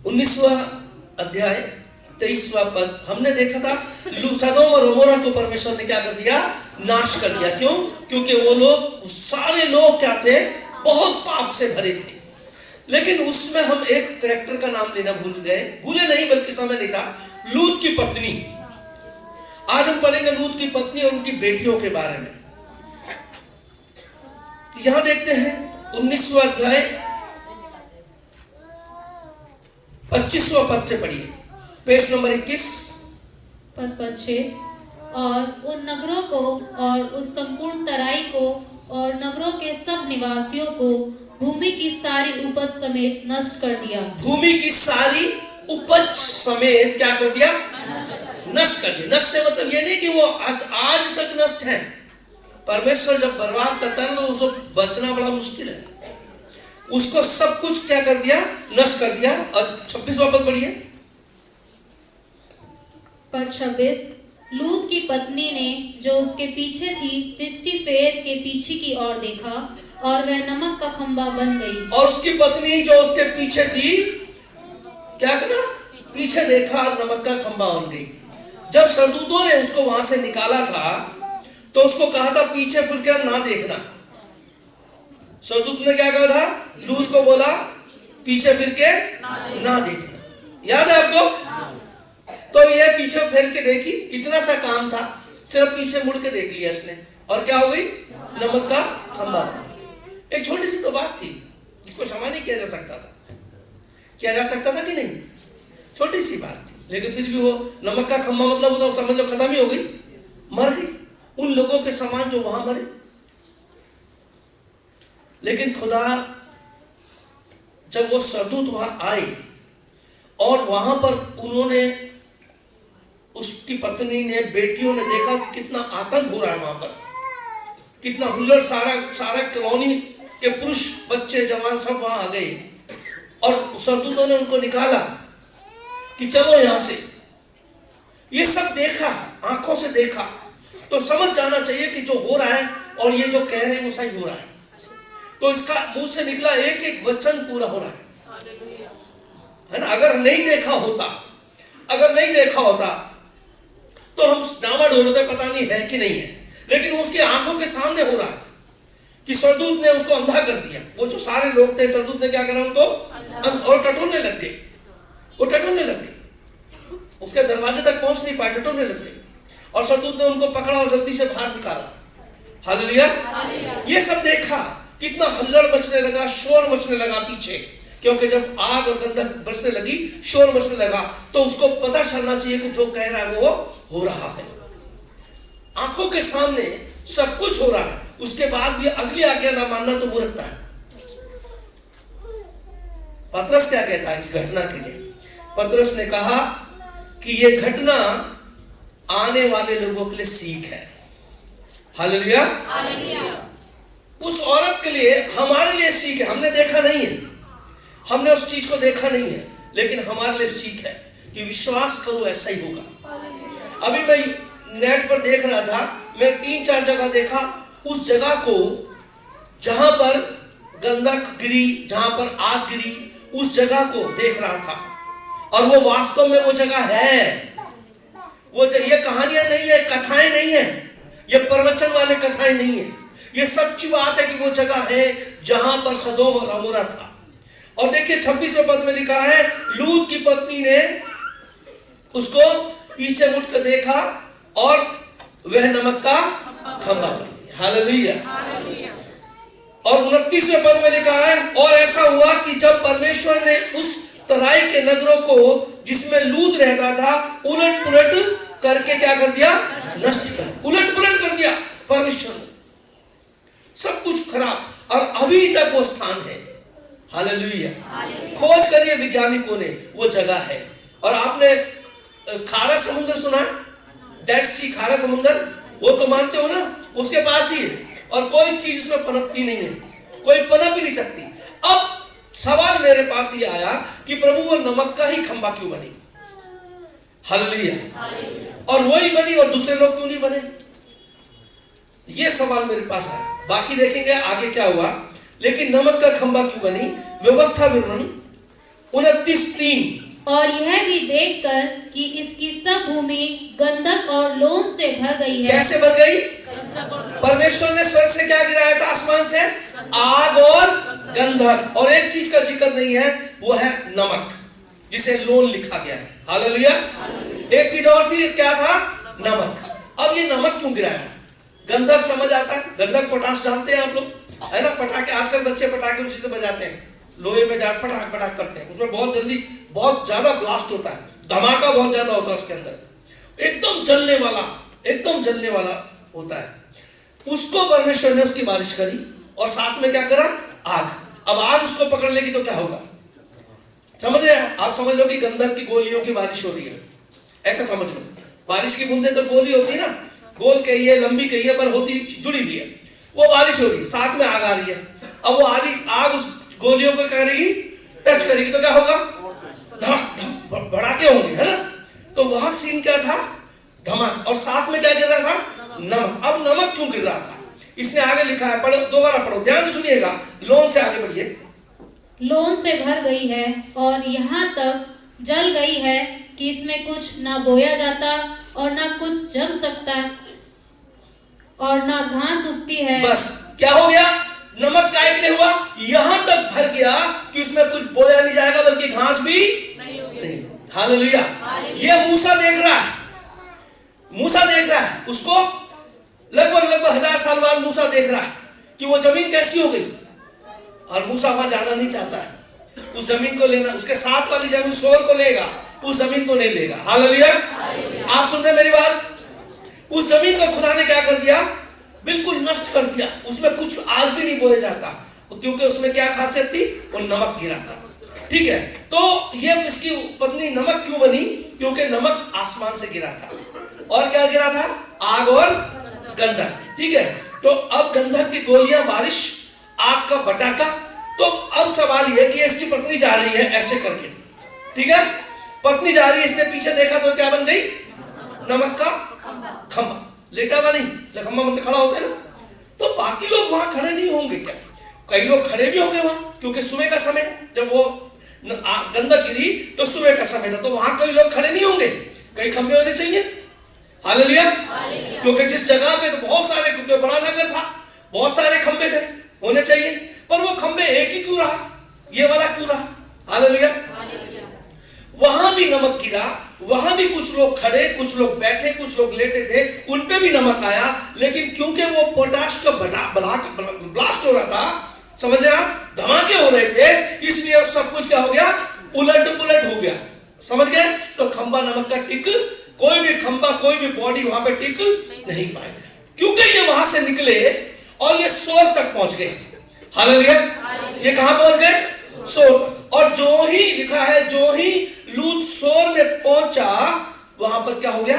19वां अध्याय 23वां पद हमने देखा था। सदोम और गमोरा को परमेश्वर ने क्या कर दिया? नाश कर दिया। क्यों? क्योंकि वो लोग, सारे लोग क्या थे? बहुत पाप से भरे थे। लेकिन उसमें हम एक कैरेक्टर का नाम लेना भूले नहीं, बल्कि समय नहीं था, लूत की पत्नी। आज हम पढ़ेंगे लूत की पत्नी और उनकी बेटियों के बारे में। यहां देखते हैं 19वां अध्याय 25वां पद से पढ़िए, पेज नंबर 21 पद 25। और उन नगरों को और उस संपूर्ण तराई को और नगरों के सब निवासियों को भूमि की सारी उपज समेत नष्ट कर दिया। भूमि की सारी उपज समेत क्या कर दिया? नष्ट कर दिया। नष्ट से मतलब ये नहीं कि वो आज तक नष्ट है। परमेश्वर जब बर्बाद करता है ना, तो उसको बचना बड़ा मुश्किल है। उसको सब कुछ क्या कर दिया? नष्ट कर दिया। और 26वां पद पढ़िए, पद 26। लूत की पत्नी ने जो उसके पीछे थी दृष्टि फेर के पीछे की ओर देखा और वह नमक का खंबा बन गई। और उसकी पत्नी जो उसके पीछे थी क्या करा? पीछे देखा और नमक का खंबा बन गई। जब सरदूतों ने उसको वहां से निकाला था तो उसको कहा था पीछे फिर कर ना देखना। सरदूत ने क्या कहा था? लूत को बोला पीछे फिर के ना देखना। याद है आपको? तो ये पीछे फिर के देखी, इतना सा काम था, सिर्फ पीछे मुड़ के देख लिया इसने, और क्या हो गई? नमक का खंबा। एक छोटी सी तो बात थी, इसको क्षमा नहीं किया जा सकता था। किया जा सकता था कि नहीं? छोटी सी बात थी, लेकिन फिर भी वो नमक का खंबा मतलब वो तो समझ लो खत्म ही हो गई, मर गई। उन लोगों के समान जो वहां मरे। लेकिन खुदा जब वो सरदूत वहां आए और वहां पर उन्होंने, उसकी पत्नी ने, बेटियों ने देखा कि कितना आतंक हो रहा है वहां पर, कितना हुल्लड़, सारा कॉलोनी के पुरुष, बच्चे, जवान सब वहां आ गए। और सरदूतों ने उनको निकाला कि चलो यहां से। ये सब देखा, आंखों से देखा, तो समझ जाना चाहिए कि जो हो रहा है और ये जो कह रहे हैं वो सही हो रहा है। तो इसका मुंह से निकला एक एक वचन पूरा हो रहा है ना। अगर नहीं देखा होता तो हम डामाडोल होते, पता नहीं है कि नहीं है। लेकिन उसकी आंखों के सामने हो रहा है कि सरदूत ने उसको अंधा कर दिया। वो जो सारे लोग थे, सरदूत ने क्या करा? उनको और टटोलने लग गए। वो टटोलने लग गए, उसके दरवाजे तक पहुंच नहीं पाए, टटोलने लग गए। और सरदूत ने उनको पकड़ा और जल्दी से बाहर निकाला। हालेलुया। ये सब देखा, कितना हल्लड़ मचने लगा, शोर मचने लगा पीछे, क्योंकि जब आग और गंधक बरसने लगी, शोर मचने लगा, तो उसको पता चलना चाहिए कि जो कह रहा है वो हो रहा है। आंखों के सामने सब कुछ हो रहा है, उसके बाद भी अगली आज्ञा ना मानना तो मूर्खता है। पतरस क्या कहता है इस घटना के लिए? पतरस ने कहा कि यह घटना आने वाले लोगों के लिए सीख है। हालेलुया। उस औरत के लिए, हमारे लिए सीख है। हमने देखा नहीं है, हमने उस चीज को देखा नहीं है, लेकिन हमारे लिए सीख है कि विश्वास करो ऐसा ही होगा। अभी मैं नेट पर देख रहा था, मैं 3-4 जगह देखा, उस जगह को जहां पर गंधक गिरी, जहां पर आग गिरी, उस जगह को देख रहा था। और वो वास्तव में वो जगह है। वो ये कहानियां नहीं है, कथाएं नहीं है, ये प्रवचन वाले कथाएं नहीं है। ये सच्ची बात है कि वो जगह है जहां पर सदोम और गमोरा था। और देखिए 26वें पद में लिखा है, लूत की पत्नी ने उसको पीछे मुड़ कर देखा और वह नमक का खंबा बन गया। हालेलुया। और 29वें पद में लिखा है, और ऐसा हुआ कि जब परमेश्वर ने उस तराई के नगरों को जिसमें लूत रहता था उलट पुलट करके क्या कर दिया? नष्ट कर, उलट पुलट कर दिया परमेश्वर ने, सब कुछ खराब। और अभी तक वो स्थान है। हालेलुया। खोज करिए वैज्ञानिकों ने, वो जगह है। और आपने खारा समुद्र सुना? डेड सी, खारा समुद्र, वो तो मानते हो ना, उसके पास ही है और कोई चीज उसमें पनपती नहीं है, कोई पनप ही नहीं सकती। अब सवाल मेरे पास ये आया कि प्रभु वो नमक का ही खंबा क्यों बनी? हालेलुया। और वही बनी और दूसरे लोग क्यों नहीं बने? ये सवाल मेरे पास है। बाकी देखेंगे आगे क्या हुआ। लेकिन नमक का खंबा क्यों बनी? व्यवस्था विवरण 29:3। और यह भी देखकर कि इसकी सब भूमि गंधक और लोन से भर गई है। कैसे भर गई? परमेश्वर ने स्वर्ग से क्या गिराया था? आसमान से आग और गंधक। और एक चीज का जिक्र नहीं है, वो है नमक, जिसे लोन लिखा गया है। हालेलुया। एक चीज और थी, क्या था? नमक। अब ये नमक क्यों गिराया? गंधक समझ आता है, गंधक पोटाश डालते हैं आप लोग, है ना? पटाखे, आजकल बच्चे पटाखे उसी से बजाते हैं, लोहे में डाल पटाख पटाख करते हैं, उसमें बहुत जल्दी बहुत ज्यादा ब्लास्ट होता है, धमाका बहुत ज्यादा होता है उसके अंदर, एकदम जलने वाला होता है। उसको परमेश्वर ने उसकी बारिश करी और साथ में क्या करा? आग। अब आग उसको पकड़ लेगी तो क्या होगा? समझ रहे हैं आप? समझ लो कि गंधक की गोलियों की बारिश हो रही है, ऐसा समझ लो। बारिश की बूंदे तो गोली होती है ना, गोल कही है, लंबी कही है, पर होती जुड़ी हुई है। वो बारिश हो रही है, साथ में आग आ रही है। अब वो आग उस गोलियों को करेगी, टच करेगी तो क्या होगा? धमक धमक भड़ाके होंगे, है ना? तो वहां सीन क्या था? धमक। और साथ में क्या गिर रहा था? नमक। अब नमक क्यों गिर रहा था? इसने आगे लिखा है, पढ़ो, दोबारा पढ़ो, ध्यान से सुनिएगा। लोन से आगे बढ़िए। लोन से भर गई है और यहाँ तक जल गई है कि इसमें कुछ ना बोया जाता और ना कुछ जम सकता और ना घास उगती है। बस क्या हो गया? नमक काय के लिए हुआ? यहां तक भर गया कि उसमें कुछ बोया नहीं जाएगा, बल्कि घास भी नहीं। हालेलुया। ये मूसा देख रहा है, उसको लगभग 1000 साल बाद मूसा देख रहा है कि वो जमीन कैसी हो गई, और मूसा वहां जाना नहीं चाहता है। उस जमीन को लेना, उसके साथ वाली जमीन सोर को लेगा, उस जमीन को नहीं लेगा। हालेलुया। आप सुन रहे मेरी बात? उस जमीन को खुदा ने क्या कर दिया? बिल्कुल नष्ट कर दिया। उसमें कुछ आज भी नहीं बोया जाता, क्योंकि उसमें क्या खासियत थी? वो नमक गिरा था। ठीक है, तो ये इसकी पत्नी नमक क्यों बनी? क्योंकि नमक आसमान से गिरा था। और क्या गिरा था? आग और गंधक। ठीक है, तो अब गंधक की गोलियां, बारिश, आग का बटाका। तो अब सवाल यह कि इसकी पत्नी जा रही है ऐसे करके, ठीक है, पत्नी जा रही है, इसने पीछे देखा तो क्या बन गई? नमक का खंभा। लेटा हुआ नहीं, खंभा मतलब खड़ा होता है ना। तो बाकी लोग वहां खड़े नहीं होंगे क्या? कई लोग खड़े भी होंगे वहां, क्योंकि सुबह का समय, जब वो गंधक गिरी तो सुबह का समय था, तो वहां कई लोग खड़े नहीं होंगे, कई खंभे होने चाहिए। हालेलुया। क्योंकि जिस जगह पे तो बहुत सारे, क्योंकि बड़ा नगर था, बहुत सारे खंभे थे, होने चाहिए, पर वो खंभे एक ही क्यों रहा? ये वाला क्यों रहा? हालेलुया। वहां भी नमक गिरा, वहां भी कुछ लोग खड़े, कुछ लोग बैठे, कुछ लोग लेटे थे, उन पे भी नमक आया, लेकिन क्योंकि वो पोटाश का ब्लास्ट हो रहा था, समझ रहे आप, धमाके हो रहे थे, इसलिए सब कुछ क्या हो गया? उलट पुलट हो गया। समझ गए? तो खंबा नमक का टिक, कोई भी खंबा, कोई भी बॉडी वहां पे टिक नहीं पाए, क्योंकि ये वहां से निकले और ये सोर तक पहुंच गए। हालेलुया। ये कहां पहुंच गए? सोर तक। और जो ही लिखा है, जो ही लूत सोर में पहुंचा, वहां पर क्या हो गया?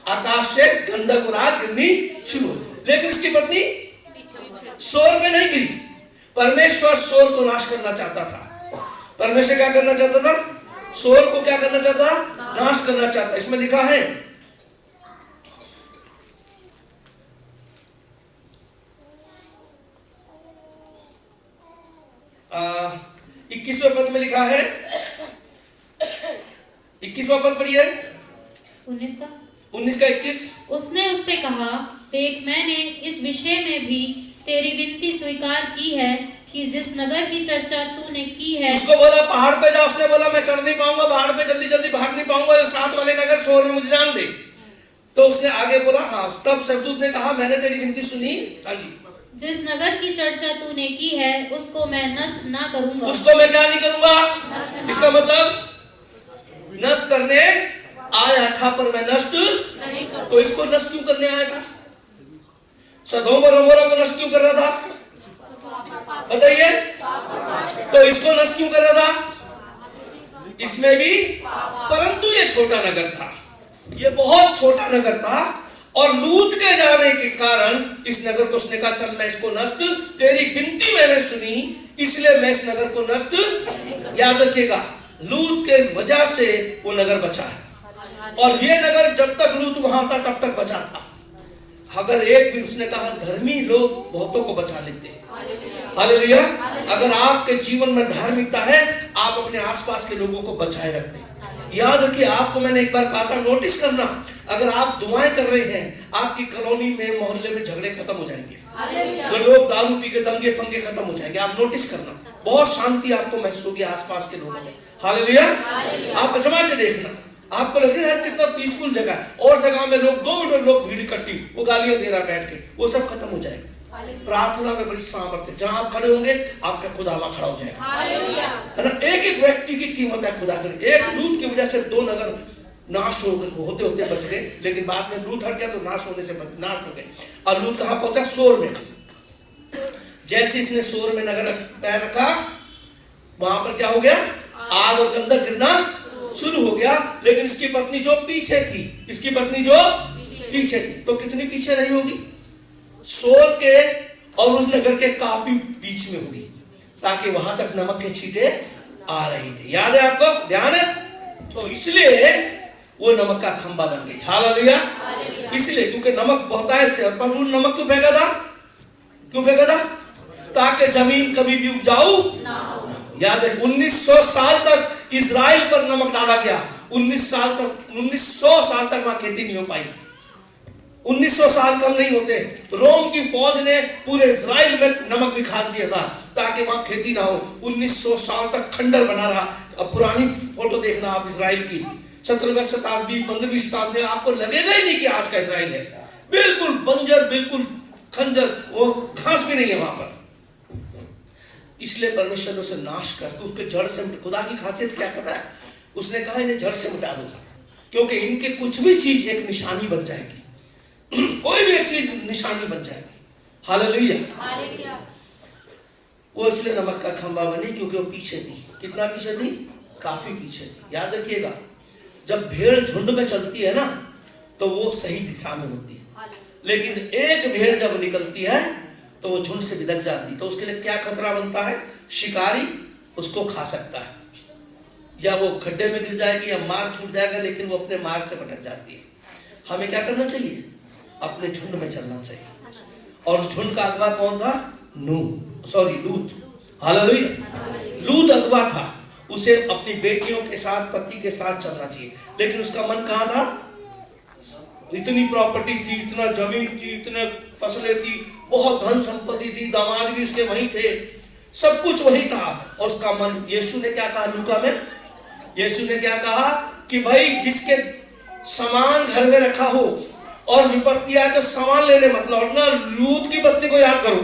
आकाश से गंधक और आग गिरनी शुरू हो। लेकिन इसकी पत्नी सोर में नहीं गिरी। परमेश्वर सोर को नाश करना चाहता था। परमेश्वर क्या करना चाहता था? सोर को क्या करना चाहता? नाश करना चाहता। इसमें लिखा है 21वें पद में लिखा है, 21वां पद पढ़िए, 19 का 21। उसने उससे कहा, देख मैंने इस विषय में भी तेरी विनती स्वीकार की है कि जिस नगर की चर्चा तूने की है। उसको बोला पहाड़ पे जा, उसने बोला मैं चढ़ नहीं पाऊंगा पहाड़ पे, जल्दी जल्दी भाग नहीं पाऊंगा, साथ वाले नगर सोर में मुझे जान दे। तो उसने आगे बोला, हाँ, तब सरदूत ने कहा मैंने तेरी विनती सुनी। हाँ जी। जिस नगर की चर्चा तूने की है उसको मैं नष्ट ना करूंगा। उसको मैं क्या नहीं करूंगा? इसका मतलब नष्ट करने आया था, पर मैं नष्ट नहीं करूंगा। तो इसको नष्ट क्यों करने आया था? सदोम और अमोरा को नष्ट क्यों कर रहा था? बताइए। तो इसको नष्ट क्यों कर रहा था? इसमें भी, परंतु ये छोटा नगर था, ये बहुत छोटा नगर था, और लूत के जाने के कारण इस नगर को उसने कहा चल मैं इसको नष्ट, तेरी विनती मैंने सुनी इसलिए मैं इस नगर को नष्ट। याद रखिएगा, लूत के वजह से वो नगर बचा है, और ये नगर जब तक लूत वहां था तब तक बचा था। अगर एक भी, उसने कहा धर्मी लोग बहुतों को बचा लेते हैं, हालेलुया। अगर आपके जीवन में धार्मिकता है, आप अपने आसपास के लोगों को बचाए रखते हैं। याद रखिए, आपको मैंने एक बार कहा था, नोटिस करना, अगर आप दुआएं कर रहे हैं, आपकी कॉलोनी में, मोहल्ले में झगड़े खत्म हो जाएंगे, तो लोग दारू पी के दंगे फंगे खत्म हो जाएंगे। आप नोटिस करना, बहुत शांति आपको महसूस होगी आसपास के लोगों में। हालेलुया। आप अजमा के देखना, आपको लगेगा यार कितना पीसफुल जगह है, और जगह में लोग 2 मिनट लोग भीड़ इकट्ठी, वो गालियां दे रहा बैठ के, वो सब खत्म हो जाएगा। प्रार्थना में बड़ी सामर्थ्य, जहां आप खड़े होंगे आपका खुदा वहां खड़ा हो जाएगा, है ना। एक एक व्यक्ति की कीमत है खुदा के। एक लूत की वजह से 2 नगर नाश होते होते बच गए, लेकिन बाद में लूत हट गया तो नाश होने से नाश हो गए। और लूत कहां पहुंचा? सोर में। जैसे इसने सोर में नगर पैर रखा, वहां पर क्या हो गया? आग और गंधक गिरना शुरू हो गया। लेकिन इसकी पत्नी जो पीछे थी, इसकी पत्नी जो पीछे थी, तो कितनी पीछे रही होगी? सोर के और उस नगर के काफी बीच में होगी, ताकि वहां तक नमक के छींटे आ रही थी। याद है आपको? ध्यान है? तो इसलिए वो नमक का खंबा बन गई। हालेलुया। इसलिए क्योंकि नमक बहुतायत से, पर वो नमक क्यों फेंका था? क्यों फेंका था? ताकि जमीन कभी भी उपजाऊ ना हो। याद है, 1900 साल तक इजराइल पर नमक डाला गया। 1900 साल तक वहां खेती नहीं हो पाई। 1900 साल कम नहीं होते। रोम की फौज ने पूरे इजराइल में नमक भी खाद दिया था ताकि वहां खेती ना हो। 1900 साल तक खंडर बना रहा। अब पुरानी फोटो देखना आप इजराइल की, 17वीं शताब्दी 15वीं शताब्दी में, आपको लगेगा ही नहीं कि आज का इजराइल है। बिल्कुल बंजर, बिल्कुल खंजर, वो घास भी नहीं है वहां पर। इसलिए परमेश्वर ने उसे नाश करके उसके जड़ से, खुदा की खासियत क्या पता है? उसने कहा इन्हें जड़ से मिटा दो, क्योंकि इनके कुछ भी चीज एक निशानी बन जाएगी। कोई भी एक चीज निशानी बन जाएगी। हालेलुया। वो इसलिए नमक का खंबा बनी क्योंकि वो पीछे थी। कितना पीछे थी? काफी पीछे थी। याद रखिएगा, जब भेड़ झुंड में चलती है ना, तो वो सही दिशा में होती है। लेकिन एक भेड़ जब निकलती है तो वो झुंड से बिदक जाती है। तो उसके लिए क्या खतरा बनता है? शिकारी उसको खा सकता है, या वो खड्डे में गिर जाएगी, या मार्ग छूट जाएगा, लेकिन वो अपने मार्ग से भटक जाती है। हमें क्या करना चाहिए? अपने झुंड में चलना चाहिए। और उस झुंड का अगवा कौन था? लूत। हालेलुया। लूत अगवा था। उसे अपनी बेटियों के साथ, पति के साथ चलना चाहिए, लेकिन उसका मन कहां था? इतनी प्रॉपर्टी थी, इतना जमीन थी, इतने फसलें थी, बहुत धन संपत्ति थी, दामाद भी उसके वहीं थे, सब कुछ वही था, और उसका मन। यीशु ने क्या कहा लूका में? यीशु ने क्या कहा कि भाई जिसके सामान घर में रखा हो और विपत्ति आए तो सामान लेने मत लौटना। लूत की पत्नी को याद करो।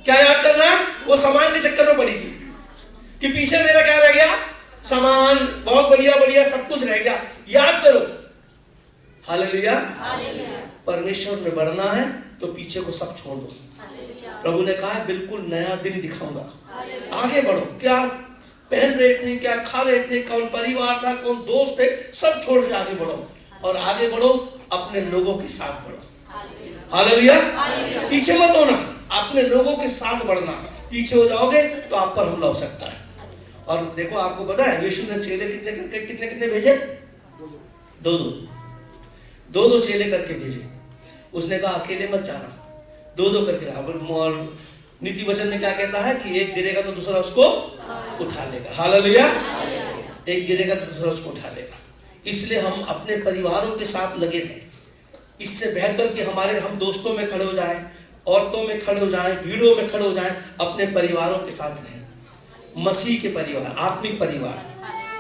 क्या याद करना? वो सामान के चक्कर में पड़ी थी कि पीछे मेरा क्या रह गया? सामान, बहुत बढ़िया बढ़िया सब कुछ रह गया। याद करो। हालेलुया। परमेश्वर में बढ़ना है तो पीछे को सब छोड़ दो। प्रभु ने कहा है बिल्कुल नया दिन दिखाऊंगा, आगे बढ़ो। क्या पहन रहे थे, क्या खा रहे थे, कौन परिवार था, कौन दोस्त थे, सब छोड़ के आगे बढ़ो। और आगे बढ़ो, अपने लोगों के साथ बढ़ो। हालेलुया। पीछे मत होना, अपने लोगों के साथ बढ़ना। पीछे हो जाओगे तो आप पर हमला हो सकता है। और देखो, आपको पता है यीशु ने चेले कितने भेजे? 2 चेले करके भेजे। उसने कहा अकेले मत जाना, 2 करके। अब नीति वचन में क्या कहता है कि एक गिरेगा तो दूसरा उसको उठा लेगा। हालेलुया। एक गिरेगा तो दूसरा उसको उठा लेगा। इसलिए हम अपने परिवारों के साथ लगे रहें। इससे बेहतर कि हम दोस्तों में खड़े हो जाएं, औरतों में खड़े हो जाएं, भीड़ों में खड़े हो जाएं। अपने परिवारों के साथ रहें, मसीह के परिवार, आत्मिक परिवार,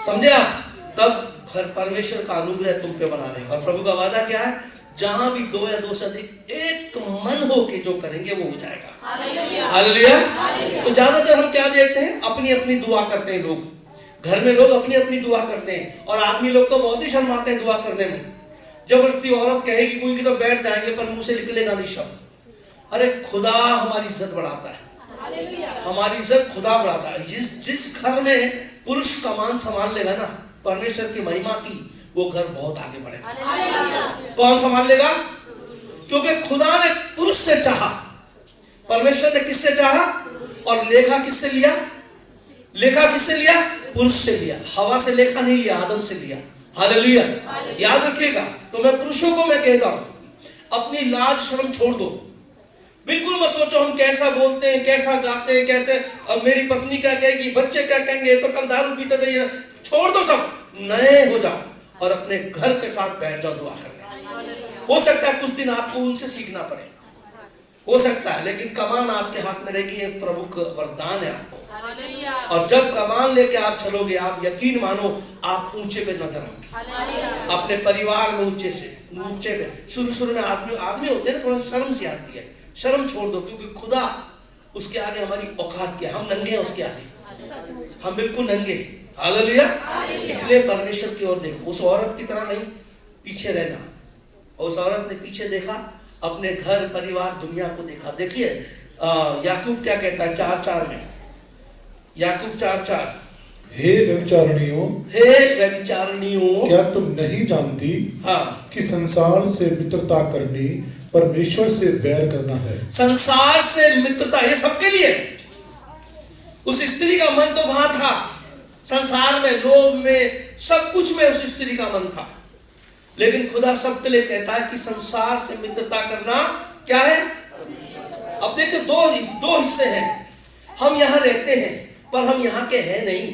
समझे आप? तब घर परमेश्वर का अनुग्रह तुम पे बना रहेगा। और प्रभु का वादा क्या है? जहां भी 2 या 2 से अधिक एक मन हो के जो करेंगे वो हो जाएगा। हालेलुया। तो ज्यादातर हम क्या देखते हैं? अपनी अपनी दुआ करते हैं लोग। घर में लोग अपनी अपनी दुआ करते हैं, और आदमी लोग तो बहुत ही शर्माते हैं दुआ करने में। जबरदस्ती औरत कहेगी कोई की तो बैठ जाएंगे, पर मुंह से निकलेगा नहीं शब्द। अरे खुदा हमारी इज्जत बढ़ाता है, हमारी इज्जत खुदा बढ़ाता है। जिस घर में पुरुष का मान संभाल लेगा ना परमेश्वर की महिमा की, वो घर बहुत आगे बढ़ेगा। कौन संभाल लेगा? क्योंकि खुदा ने पुरुष से चाहा, परमेश्वर ने किससे चाहा? और लेखा किससे लिया? लेखा किससे लिया? पुरुष से लिया। हवा से लेखा नहीं लिया, आदम से लिया। हालेलुया। याद रखिएगा। तो मैं पुरुषों को मैं कहता हूं, अपनी लाज शर्म छोड़ दो। बिल्कुल मत सोचो हम कैसा बोलते हैं, कैसा गाते हैं, कैसे अब मेरी पत्नी क्या कहेगी, बच्चे क्या कहेंगे, तो कल दारू पीते थे। छोड़ दो सब, नए हो जाओ और अपने घर के साथ बैठ जाओ दुआ करने। हो सकता है कुछ दिन आपको उनसे सीखना पड़े, हो सकता है, लेकिन कमान आपके हाथ में रहेगी, ये प्रभु का वरदान है आपको। और जब कमान लेके आप चलोगे, आप यकीन मानो आप ऊंचे पे नजर आओगे, अपने परिवार में ऊंचे पे। शुरू में आदमी होते हैं ना, थोड़ा शर्म सी आती है, शर्म छोड़ दो, क्योंकि खुदा उसके आगे हमारी औकात क्या, हम नंगे हैं उसके आगे, हम बिल्कुल नंगे। हालेलुया। इसलिए परमेश्वर की ओर देखो, उस औरत की तरह नहीं पीछे रहना। उस औरत ने पीछे देखा, अपने घर परिवार दुनिया को देखा। देखिए याकूब क्या कहता है 4:4 में, याकूब 4:4, हे व्यभिचारिणियों, क्या तुम नहीं जानती हाँ कि संसार से मित्रता करनी परमेश्वर से वैर करना है। संसार से मित्रता ये सबके लिए। उस स्त्री का मन तो वहां था, संसार में, लोभ में, सब कुछ में उस स्त्री का मन था, लेकिन खुदा सबके लिए कहता है कि संसार से मित्रता करना क्या है। अब देखिए दो हिस्से हैं, हम यहां रहते हैं पर हम यहां के हैं नहीं।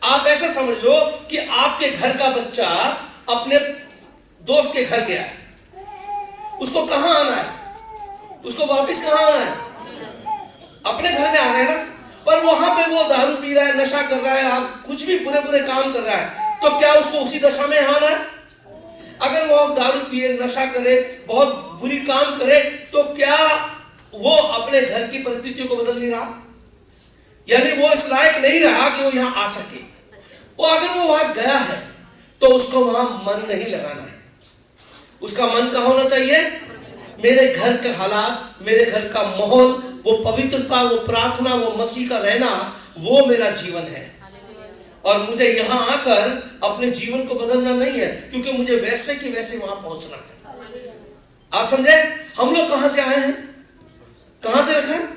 आप ऐसा समझ लो कि आपके घर का बच्चा अपने दोस्त के घर गया है, उसको कहां आना है, उसको वापस कहां आना है, अपने घर में आना है ना। पर वहां पे वो दारू पी रहा है, नशा कर रहा है, आप कुछ भी बुरे काम कर रहा है, तो क्या उसको उसी दशा में आना है? अगर वो दारू पिए, नशा करे, बहुत बुरी काम करे, तो क्या वो अपने घर की परिस्थितियों को बदल नहीं रहा? यानी वो इस लायक नहीं रहा कि वो यहाँ आ सके। वो अगर वो वहां गया है तो उसको वहां मन नहीं लगाना है। उसका मन कहाँ होना चाहिए? मेरे घर के हालात, मेरे घर का माहौल, वो पवित्रता, वो प्रार्थना, वो मसीह का रहना, वो मेरा जीवन है। और मुझे यहाँ आकर अपने जीवन को बदलना नहीं है, क्योंकि मुझे वैसे की वैसे वहां पहुंचना है। आप समझे? हम लोग कहां से आए हैं, कहां से रखा है?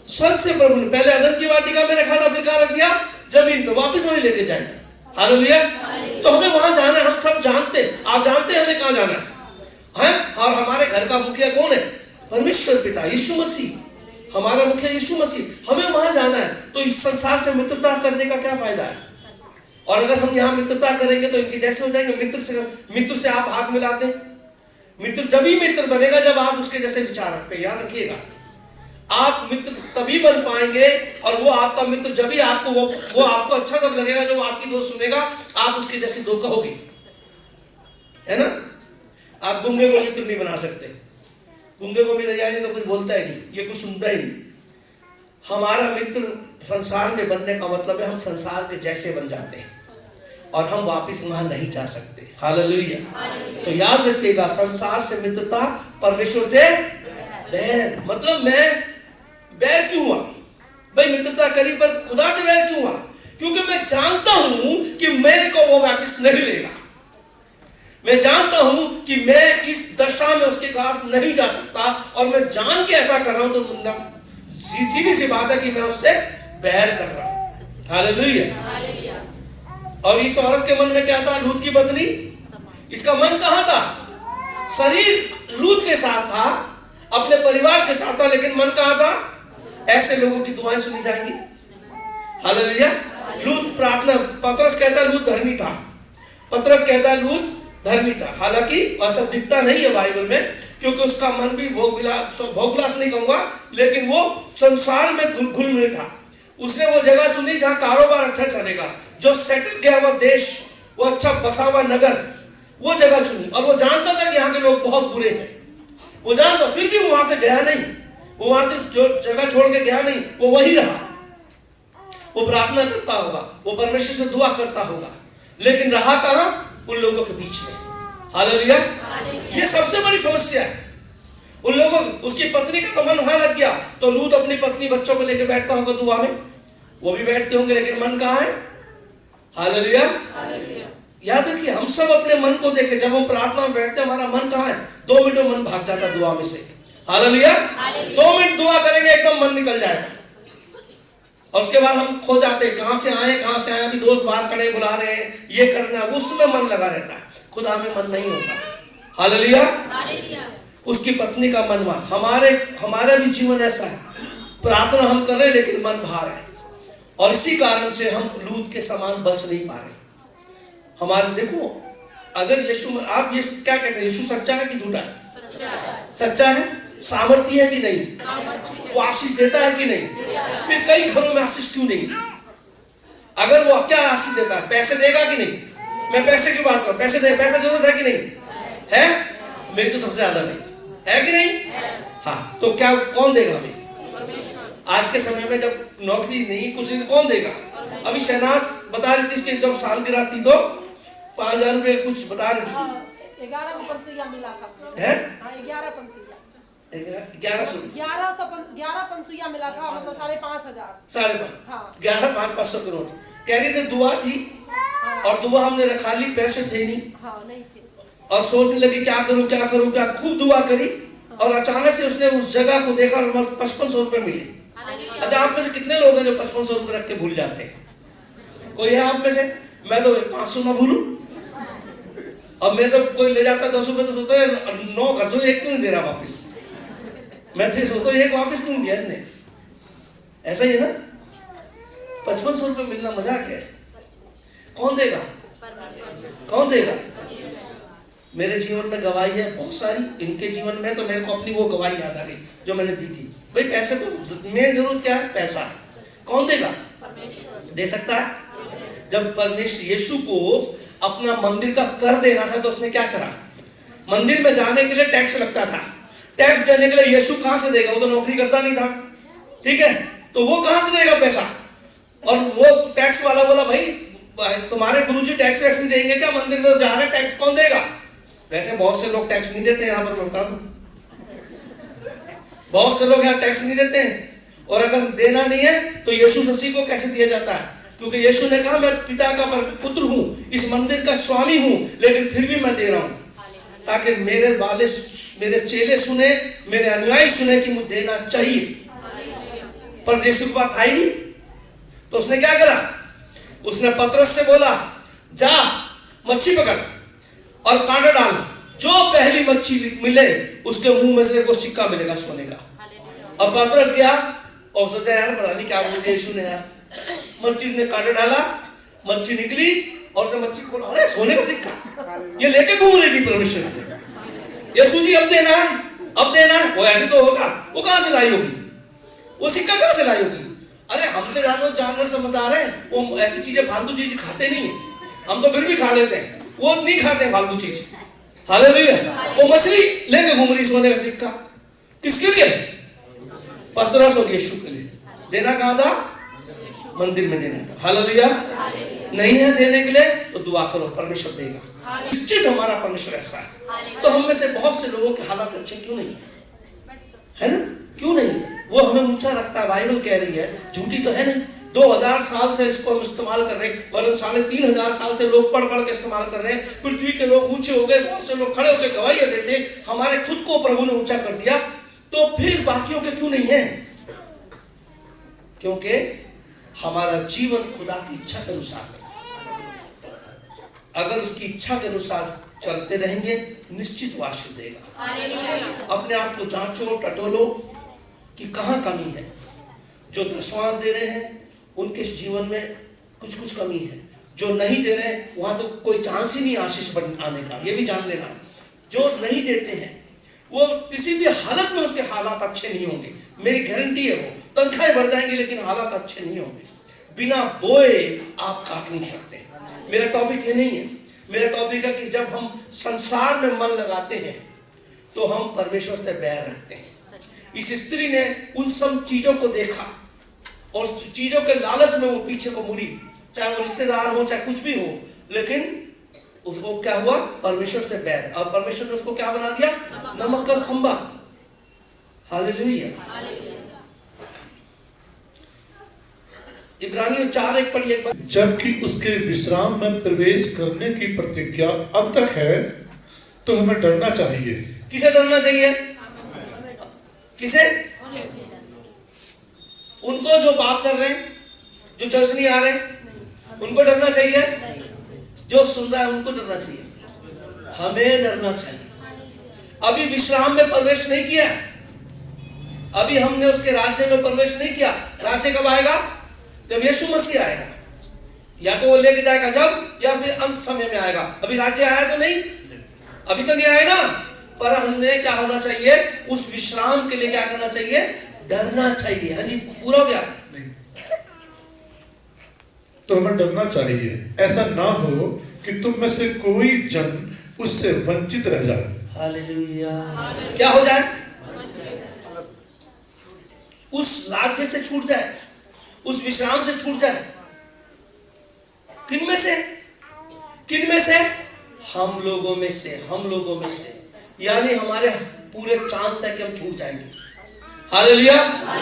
स्वर्ग से प्रभु ने पहले अदन की वाटिका में रखा था, फिर कहां रख दिया? जमीन पे, वापस वहीं लेके जाएंगे। हालेलुया। तो हमें वहां जाना है, हम सब जानते, आप जानते हैं हमें कहां जाना है? और हमारे घर का मुखिया कौन है? परमेश्वर पिता, यीशु मसीह हमारा मुखिया, यीशु मसीह। हमें वहां जाना है, तो इस संसार से मित्रता करने का क्या फायदा है? और अगर हम यहाँ मित्रता करेंगे तो इनके जैसे हो जाएंगे। मित्र से आप हाथ मिलाते हैं, मित्र जब ही मित्र बनेगा जब आप उसके जैसे विचार रखते हैं। याद रखिएगा, आप मित्र तभी बन पाएंगे और वो आपका मित्र जब ही आपको वो आपको अच्छा तब लगेगा जब आपकी दोस्त सुनेगा, आप उसके जैसे दो कहोगे, है ना। आप गूंगे को मित्र नहीं बना सकते, गूंगे को मित्र यानी तो कुछ बोलता ही नहीं, ये कुछ सुनता ही नहीं। हमारा मित्र संसार में बनने का मतलब है हम संसार के जैसे बन जाते हैं और हम वापस वहां नहीं जा सकते। हालेलुया। तो याद रखिएगा, संसार से मित्रता, परमेश्वर से बैर। मतलब मैं बैर क्यों हुआ भाई? मित्रता करी पर खुदा से बैर क्यों हुआ? क्योंकि मैं जानता हूं कि मेरे को वो वापस नहीं लेगा। मैं जानता हूं कि मैं इस दशा में उसके पास नहीं जा सकता, और मैं जान के ऐसा कर रहा हूं। तो सीधी सी बात है कि मैं उससे बैर कर रहा हूं। हालेलुया। और इस औरत के मन में क्या था? लूत की पत्नी, इसका मन कहां था? शरीर लूत के साथ था, अपने परिवार के साथ था, लेकिन मन कहां था? ऐसे लोगों की दुआएं सुनी जाएंगी। हालेलुया। लूत प्रार्थना, पतरस कहता है लूत धर्मी था, पतरस कहता है लूत धर्मी था। हालांकि ऐसा दिखता नहीं है बाइबल में, क्योंकि उसका मन भी भोग विलास नहीं कहूंगा, लेकिन वो संसार में घुल मिल था। उसने वो जगह चुनी जहां कारोबार अच्छा चलेगा, जो सेटल गया हुआ देश, वो अच्छा बसा हुआ नगर, वो जगह चुनी। और वो जानता था कि यहाँ के लोग बहुत बुरे हैं, वो जानता, फिर भी वो वहां से गया नहीं, वो वहां से जो जगह छोड़ के गया नहीं, वो वही रहा। वो प्रार्थना करता होगा, वो परमेश्वर से दुआ करता होगा, लेकिन रहा कहां? उन लोगों के बीच में। हालेलुया। ये सबसे बड़ी समस्या है उन लोगों। उसकी पत्नी का तो मन वहां लग गया, तो लूत अपनी पत्नी बच्चों को लेकर बैठता होगा दुआ में, वो भी बैठते होंगे, लेकिन मन कहां है? हालेलुया। याद रखिए, हम सब अपने मन को देखें। जब हम प्रार्थना में बैठते हैं, हमारा मन कहां है? 2 मिनट में मन भाग जाता है दुआ में से। हालेलुया। 2 मिनट दुआ करेंगे, एकदम मन निकल जाएगा, और उसके बाद हम खो जाते हैं, कहां से आए। अभी दोस्त बाहर खड़े बुला रहे हैं, ये करना है, उसमें मन लगा रहता है, खुदा में मन नहीं होता। हालेलुया। उसकी पत्नी का मन भार। हमारा भी जीवन ऐसा है, प्रार्थना हम कर रहे हैं लेकिन मन भार है, और इसी कारण से हम लूत के समान बच नहीं पा रहे। हमारे देखो, अगर यीशु, आप ये क्या कहते हैं, यीशु सच्चा है कि झूठा है? सच्चा है। सामर्थ्य है कि नहीं? वो आशीष देता है कि नहीं? फिर कई घरों में आशीष क्यों नहीं? अगर वो क्या आशीष देता है, पैसे देगा कि नहीं? मैं पैसे की बात करूं, पैसे जरूरत है कि नहीं है? मेरी तो सबसे ज्यादा नहीं है कि नहीं? हाँ, तो क्या कौन देगा हमें? आज के समय में जब नौकरी नहीं, कुछ नहीं, तो कौन देगा? अभी शहनाज बता रही थी कि जब सालगिरह थी तो 5,000 रुपये कुछ बता रही थी। 11 पंसुइया मिला था। है? 11 पंसुइया। 11 पंसुइया मिला था, मतलब 5,500। 5,500। हाँ। 500 करोड़। कह रही थी दुआ थी, और दुआ हमने रखा ली, पैसे थे नहीं। हाँ, नहीं थे। और सोचने लगी क्या करूं, क्या खूब दुआ करी, और अचानक से उसने उस जगह को देखा और 5500 रुपये मिले। अच्छा, आप में से कितने लोग हैं जो 5500 रुपये रख के भूल जाते हैं? कोई है आप में से? मैं तो 500 ना भूलूं। अब मैं तो कोई ले जाता 10 रुपये तो सोचता है 9 खर्चो, एक क्यों नहीं दे रहा वापस? मैं तो सोचता हूँ एक वापस क्यों दिया इन्हें? ऐसा ही है ना? 5500 रुपये मिलना मजाक है? कौन देगा? कौन देगा? मेरे जीवन में गवाही है बहुत सारी, इनके जीवन में तो मेरे को अपनी वो गवाही याद आ गई जो मैंने दी थी। भाई पैसे तो मेन जरूरत क्या है? पैसा। कौन देगा? दे सकता है? जब परमेश्वर यीशु को अपना मंदिर का कर देना था तो उसने क्या करा? मंदिर में जाने के लिए टैक्स लगता था, टैक्स देने के लिए यीशु कहां से देगा? वो तो नौकरी करता नहीं था, ठीक है, तो वो कहां से देगा पैसा? और वो टैक्स वाला बोला भाई तुम्हारे गुरुजी टैक्स नहीं देंगे क्या? मंदिर में जा रहे टैक्स कौन देगा? वैसे बहुत से लोग टैक्स नहीं देते, यहाँ पर मैं बता दूं, बहुत से लोग यहाँ टैक्स नहीं देते हैं। और अगर देना नहीं है तो यीशु मसीह को कैसे दिया जाता है? क्योंकि यीशु ने कहा मैं पिता का पुत्र हूं, इस मंदिर का स्वामी हूं, लेकिन फिर भी मैं दे रहा हूं ताकि मेरे चेले सुने, मेरे अनुयायी सुने कि मुझे देना चाहिए। पर यीशु के पास था ही नहीं, तो उसने क्या करा? उसने पतरस से बोला जा मच्छी पकड़ और कांटा डाल, जो पहली मच्छी मिले उसके मुंह में से तेरे को सिक्का मिलेगा सोने का। अब पतरस गया और सोचा यार पता नहीं क्या बोल दिया यीशु ने यार। मच्छी ने कांटा डाला, मच्छी निकली और उसने मच्छी खोला, अरे सोने का सिक्का, ये लेके घूम रही थी परमेश्वर ने। यीशु जी अब देना है, अब देना है। वो ऐसे तो होगा, वो कहां से लाई होगी? वो सिक्का कहां से लाई होगी? अरे हमसे ज्यादा जानवर समझदार है, वो ऐसी चीजें फालतू चीज खाते नहीं है, हम तो फिर भी खा लेते हैं, वो नहीं खाते फालतू चीज। हालेलुया। वो मछली लेके घूम रही सोने का सिक्का, किसके लिए? पतरस और यीशु के लिए। देना कहां था? मंदिर में देना था। हालेलुया। नहीं है देने के लिए तो दुआ करो, परमेश्वर देगा निश्चित। हमारा परमेश्वर ऐसा है। तो हम में से बहुत से लोगों के हालात अच्छे क्यों नहीं है ना? क्यों नहीं है? वो हमें ऊंचा रखता है। बाइबल कह रही है, झूठी तो है नहीं। 2000 साल से इसको हम इस्तेमाल कर रहे हैं, वरन 3,500 साल से लोग पढ़ के इस्तेमाल कर रहे हैं। पृथ्वी के लोग ऊंचे हो गए, बहुत से लोग खड़े होकर गवाहियां देते, हमारे खुद को प्रभु ने ऊंचा कर दिया, तो फिर बाकियों के क्यों नहीं है? क्योंकि हमारा जीवन खुदा की इच्छा के अनुसार है। अगर उसकी इच्छा के अनुसार चलते रहेंगे निश्चित वो आशीष देगा। अपने आप को जांचो, टटोलो कि कहाँ कमी है। जो दशवांश दे रहे हैं उनके जीवन में कुछ कमी है, जो नहीं दे रहे हैं वहां तो कोई चांस ही नहीं आशीष आने का। ये भी जान लेना, जो नहीं देते हैं वो किसी भी हालत में उसके हालात अच्छे नहीं होंगे, मेरी गारंटी है। वो तनख्वाहें बढ़ जाएंगी लेकिन हालात अच्छे नहीं होंगे। बिना बोए आप काट नहीं सकते। मेरा टॉपिक ये नहीं है। मेरा टॉपिक है कि जब हम संसार में मन लगाते हैं तो हम परमेश्वर से बैर रखते हैं। इस स्त्री ने उन सब चीजों को देखा और चीजों के लालच में वो पीछे को मुड़ी, चाहे वो रिश्तेदार हो चाहे कुछ भी हो, लेकिन उसको क्या हुआ? परमेश्वर से बैर। और परमेश्वर ने उसको क्या बना दिया? नमक का खंबा। हालेलुया। इब्रानियों 4:1 पढ़िए एक बार। जबकि उसके विश्राम में प्रवेश करने की प्रतिज्ञा अब तक है तो हमें डरना चाहिए। किसे डरना चाहिए? किसे? उनको जो पाप कर रहे हैं, जो चर्च नहीं आ रहे, उनको डरना चाहिए? जो सुन रहा है उनको डरना चाहिए? हमें डरना चाहिए। अभी विश्राम में प्रवेश नहीं किया, अभी हमने उसके राज्य में प्रवेश नहीं किया। राज्य कब आएगा? जब यीशु मसीह आएगा, या तो वो लेके जाएगा जब, या फिर अंत समय में आएगा। अभी राज्य आया तो नहीं, अभी तो नहीं आया ना। पर हमने क्या होना चाहिए? उस विश्राम के लिए क्या करना चाहिए? डरना चाहिए। हाँ जी, पूरा हो गया। तो हमें डरना चाहिए, ऐसा ना हो कि तुम में से कोई जन उससे वंचित रह जाए। हालेलुया। क्या हो जाए? उस राज्य से छूट जाए, उस विश्राम से छूट जाए। किन में से? किन में से? हम लोगों में से, हम लोगों में से। यानी हमारे पूरे चांस है कि हम छूट जाएंगे। हालेलुया।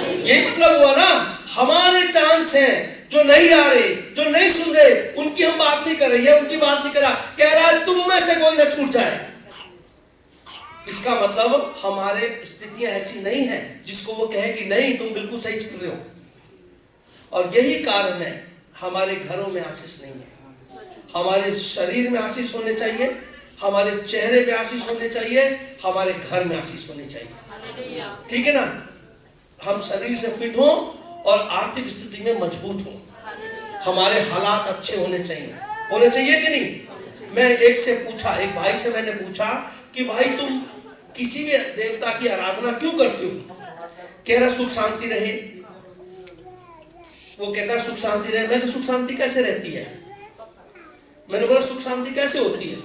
यही मतलब हुआ ना, हमारे चांस हैं जो नहीं आ रहे, जो नहीं सुन रहे, उनकी हम बात नहीं कर रहे, ये उनकी बात नहीं कर रहा, कह रहा है तुम में से कोई ना छूट जाए। इसका मतलब हमारे स्थितियां ऐसी नहीं है जिसको वो कहे कि नहीं तुम बिल्कुल सही चल रहे हो। और यही कारण है हमारे घरों में आशीष नहीं है। हमारे शरीर में आशीष होने चाहिए, हमारे चेहरे पे आशीष होने चाहिए, हमारे घर में आशीष होनी चाहिए। ठीक है ना? हम शरीर से फिट हो और आर्थिक स्थिति में मजबूत हो, हमारे हालात अच्छे होने चाहिए कि नहीं? मैं एक से पूछा, एक भाई से मैंने पूछा कि भाई तुम किसी भी देवता की आराधना क्यों करते हो? कह रहा सुख शांति रहे। वो कहता सुख शांति रहे। मैं तो सुख शांति कैसे रहती है? मैंने बोला सुख शांति कैसे होती है?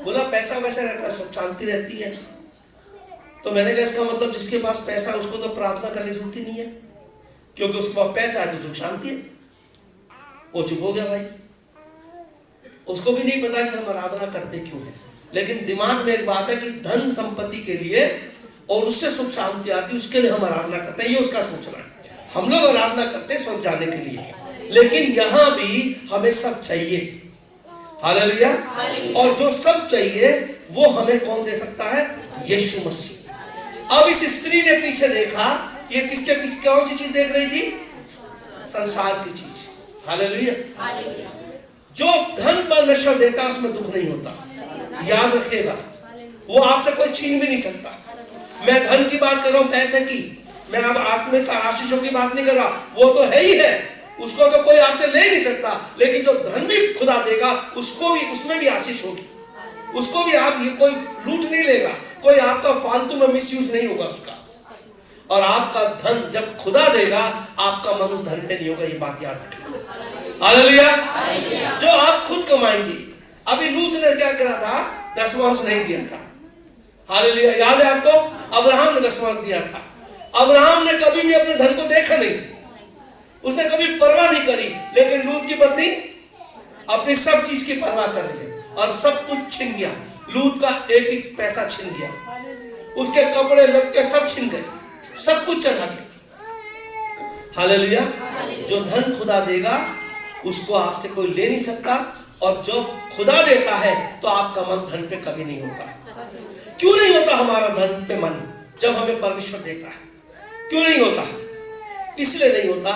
बोला पैसा वैसा रहता है, सुख शांति रहती है। तो मैंने कहा इसका मतलब जिसके पास पैसा है उसको तो प्रार्थना करने की जरूरत ही नहीं है, क्योंकि उसके पास पैसा है तो सुख शांति है। वो चुप हो गया भाई। उसको भी नहीं पता कि हम आराधना करते क्यों है, लेकिन दिमाग में एक बात है कि धन संपत्ति के लिए और उससे सुख शांति आती, उसके लिए हम आराधना करते हैं। ये उसका सोचना है। हम लोग आराधना करते हैं स्वर्ग जाने के लिए, लेकिन यहाँ भी हमें सब चाहिए। हालेलुया। और जो सब चाहिए वो हमें कौन दे सकता है? यीशु मसीह। अब इस स्त्री ने पीछे देखा, ये किसके पीछे कौन सी चीज देख रही थी? संसार की चीज। हालेलुया। जो धन परमेश्वर देता है उसमें दुख नहीं होता, याद रखिएगा। वो आपसे कोई छीन भी नहीं सकता। मैं धन की बात कर रहा हूं, पैसे की। मैं अब आत्मिक आशीषों की बात नहीं कर रहा, वो तो है ही है, उसको तो कोई आपसे ले नहीं सकता। लेकिन जो धन भी खुदा देगा उसको भी, उसमें भी आशीष होगी, उसको भी आप ये कोई लूट नहीं लेगा, कोई आपका फालतू में मिसयूज नहीं होगा उसका। और आपका धन जब खुदा देगा, आपका मन उस धन पे नहीं होगा, ये बात याद रखिए। हालेलुया। जो आप खुद कमाएंगे। अभी लूत ने क्या करा था? दसवांश नहीं दिया था। हालेलुया। याद है आपको? अब्राहम ने दसवांश दिया था। अब्राहम ने कभी भी अपने धन को देखा नहीं, उसने कभी परवाह नहीं करी। लेकिन लूत की पत्नी अपनी सब चीज की परवाह कर रही है और सब कुछ छिन गया। लूत का एक एक पैसा छिन गया, उसके कपड़े लत्ते सब छिन गए, सब कुछ चला गया। हालेलुया। जो धन खुदा देगा उसको आपसे कोई ले नहीं सकता, और जो खुदा देता है तो आपका मन धन पे कभी नहीं होता। क्यों नहीं होता हमारा धन पे मन जब हमें परमेश्वर देता है? क्यों नहीं होता? इसलिए नहीं होता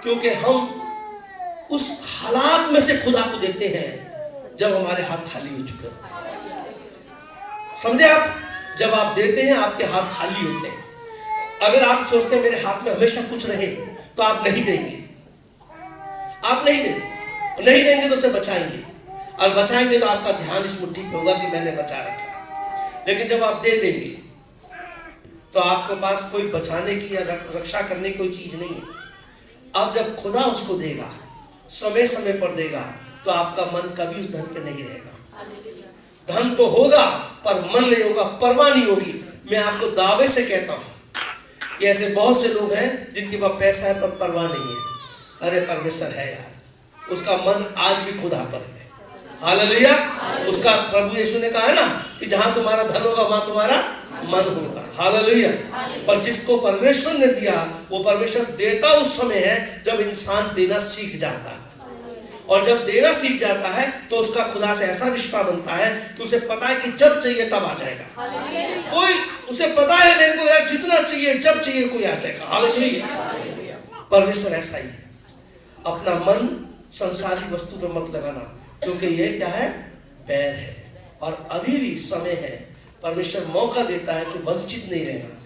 क्योंकि हम उस हालात में से खुदा को देते हैं जब हमारे हाथ खाली हो चुके हैं। समझे आप? जब आप देते हैं आपके हाथ खाली होते हैं। अगर आप सोचते हैं मेरे हाथ में हमेशा कुछ रहे, तो आप नहीं देंगे। आप नहीं देंगे, नहीं देंगे तो उसे बचाएंगे, और बचाएंगे तो आपका ध्यान इस मुट्ठी पे होगा कि मैंने बचा रखा। लेकिन जब आप दे देंगे तो आपके पास कोई बचाने की या रक्षा करने की कोई चीज नहीं है। अब जब खुदा उसको देगा, समय समय पर देगा, तो आपका मन कभी उस धन पे नहीं रहेगा। धन तो होगा पर मन नहीं होगा, परवाह नहीं होगी। मैं आपको दावे से कहता हूं कि ऐसे बहुत से लोग हैं जिनके पास पैसा है पर परवाह नहीं है। अरे परमेश्वर है यार, उसका मन आज भी खुदा पर है। हालेलुया। उसका प्रभु यीशु ने कहा है ना कि जहां तुम्हारा धन होगा वहां तुम्हारा मन होगा। हालेलुया। पर जिसको परमेश्वर ने दिया, वो परमेश्वर देता उस समय है जब इंसान देना सीख जाता है। और जब देना सीख जाता है तो उसका खुदा से ऐसा रिश्ता बनता है कि उसे पता है कि जब चाहिए तब आ जाएगा। कोई उसे पता है मेरे को यार जितना चाहिए जब चाहिए कोई आ जाएगा। हालेलुया। परमेश्वर ऐसा ही है। अपना मन संसारी वस्तु पे मत लगाना, क्योंकि ये क्या है? बैर है। और अभी भी समय है परमेश्वर मौका देता है कि वंचित नहीं रहना।